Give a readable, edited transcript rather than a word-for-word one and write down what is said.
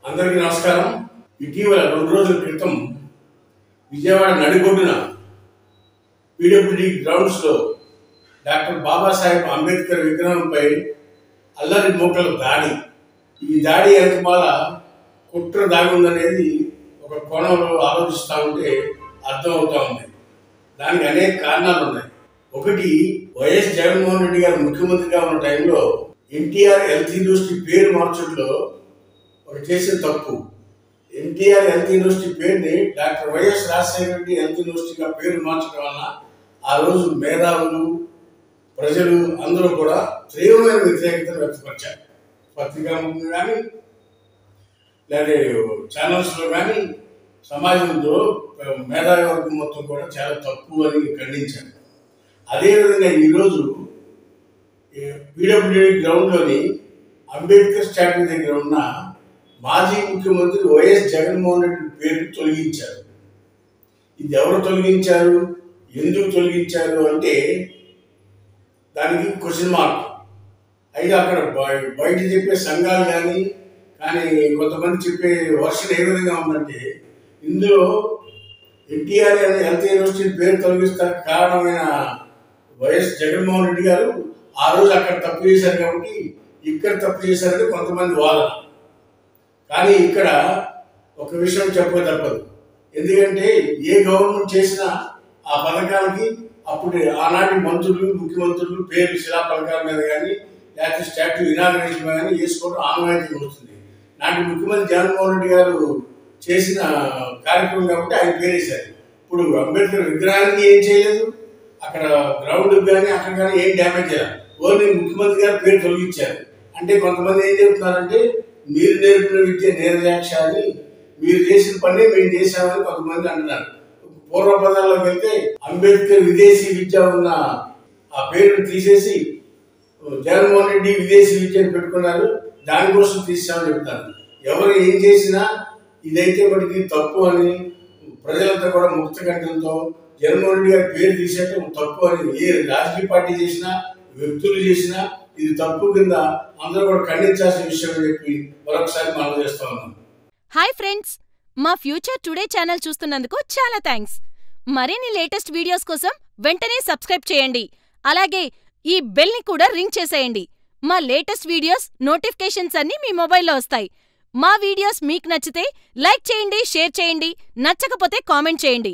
అందరికీ నమస్కారం. ఇటీవల 2 రోజుల క్రితం విజయవాడ నడిబొడ్డున పీడబ్ల్యూడీ గ్రౌండ్స్లో డాక్టర్ బాబాసాహెబ్ అంబేద్కర్ విగ్రహంపై అల్లరి మూకల దాడి. ఈ దాడి వెనకమాల కుట్ర దాగుందనేది ఒక కోణంలో ఆలోచిస్తూ ఉంటే అర్థమవుతూ ఉంది. దానికి అనేక కారణాలు ఉన్నాయి. ఒకటి, వైఎస్ జగన్మోహన్ రెడ్డి గారు ముఖ్యమంత్రిగా ఉన్న టైంలో ఎన్టీఆర్ హెల్త్ యూనివర్సిటీ పేరు మార్చడంలో ఒక చేసిన తప్పు. ఎన్టీఆర్ హెల్త్ యూనివర్సిటీ పేరుని డాక్టర్ వైఎస్ రాజశేఖర రెడ్డి హెల్త్ యూనివర్సిటీగా పేరు మార్చడం వల్ల ఆ రోజు మేధావులు, ప్రజలు అందరూ కూడా తీవ్రమైన వ్యతిరేకతను వ్యక్తపరిచారు. పత్రికాముఖంగా కానీ లేదా ఛానల్స్లో కానీ సమాజంలో మేధావి వర్గం మొత్తం కూడా చాలా తప్పు అని ఖండించారు. అదేవిధంగా ఈరోజు పీడబ్ల్యూడీ గ్రౌండ్లోని అంబేద్కర్ స్టాట్యూ దగ్గర ఉన్న మాజీ ముఖ్యమంత్రి వైఎస్ జగన్మోహన్ రెడ్డి పేరు తొలగించారు. ఇది ఎవరు తొలగించారు, ఎందుకు తొలగించారు అంటే దానికి క్వశ్చన్ మార్క్. అయితే అక్కడ బయట చెప్పే సంఘాలు కానీ కొంతమంది చెప్పే వర్షన్ ఏ విధంగా ఉందంటే, ఇందులో ఎన్టీఆర్ హెల్త్ యూనివర్సిటీ పేరు తొలగిస్తానికి కారణమైన వైఎస్ జగన్మోహన్ రెడ్డి గారు ఆ రోజు అక్కడ తప్పు చేశారు కాబట్టి ఇక్కడ తప్పు చేశారని కొంతమంది వాదన. కానీ ఇక్కడ ఒక విషయం చెప్పక తప్పదు. ఎందుకంటే ఏ గవర్నమెంట్ చేసినా ఆ పథకాలకి అప్పుడు ఆనాటి మంత్రులు, ముఖ్యమంత్రులు పేర్లు శిలాపలకాల మీద కానీ లేకపోతే స్టాట్యూ ఇనాగ్రేషన్ కానీ వేసుకోవడం ఆనవాయితీగా వస్తుంది. నాటి ముఖ్యమంత్రి జగన్మోహన్ రెడ్డి గారు చేసిన కార్యక్రమం కాబట్టి ఆయన పేరేశారు. ఇప్పుడు అంబేద్కర్ విగ్రహానికి ఏం చేయలేదు, అక్కడ గ్రౌండ్కి కానీ అక్కడ కానీ ఏం డ్యామేజ్ చేయాలి, ఓన్లీ ముఖ్యమంత్రి గారు పేరు తొలగించారు. అంటే కొంతమంది ఏం చెప్తున్నారంటే, మీరు నేర్పిన విద్య నేరజాక్ష అని, మీరు చేసిన పని మేము చేశామని కొంతమంది అంటున్నారు. పూర్వపదాల్లోకి వెళ్తే అంబేద్కర్ విదేశీ విద్య ఉన్న ఆ పేరును తీసేసి జగన్మోహన్ రెడ్డి విదేశీ విద్యను పెట్టుకున్నారు, దానికోసం తీసామని చెప్తారు. ఎవరు ఏం చేసినా ఇదైతే మనకి తప్పు అని ప్రజలంతా కూడా ముక్త కంఠంతో జగన్మోహన్ రెడ్డి గారి పేరు తీసేయటం తప్పు అని ఏ రాజకీయ పార్టీ చేసినా, వ్యక్తులు చేసినా ఇది తప్పు కింద అందరూ కూడా ఖండించాల్సిన విషయం అని చెప్పి మరొకసారి మనం చేస్తా ఉన్నాం. హాయ్ ఫ్రెండ్స్, మా ఫ్యూచర్ టుడే ఛానల్ చూస్తున్నందుకు చాలా థ్యాంక్స్. మరిన్ని లేటెస్ట్ వీడియోస్ కోసం వెంటనే సబ్స్క్రైబ్ చేయండి. అలాగే ఈ బెల్ ని కూడా రింగ్ చేసేయండి. మా లేటెస్ట్ వీడియోస్ నోటిఫికేషన్స్ అన్నీ మీ మొబైల్లో వస్తాయి. మా వీడియోస్ మీకు నచ్చితే లైక్ చేయండి, షేర్ చేయండి, నచ్చకపోతే కామెంట్ చేయండి.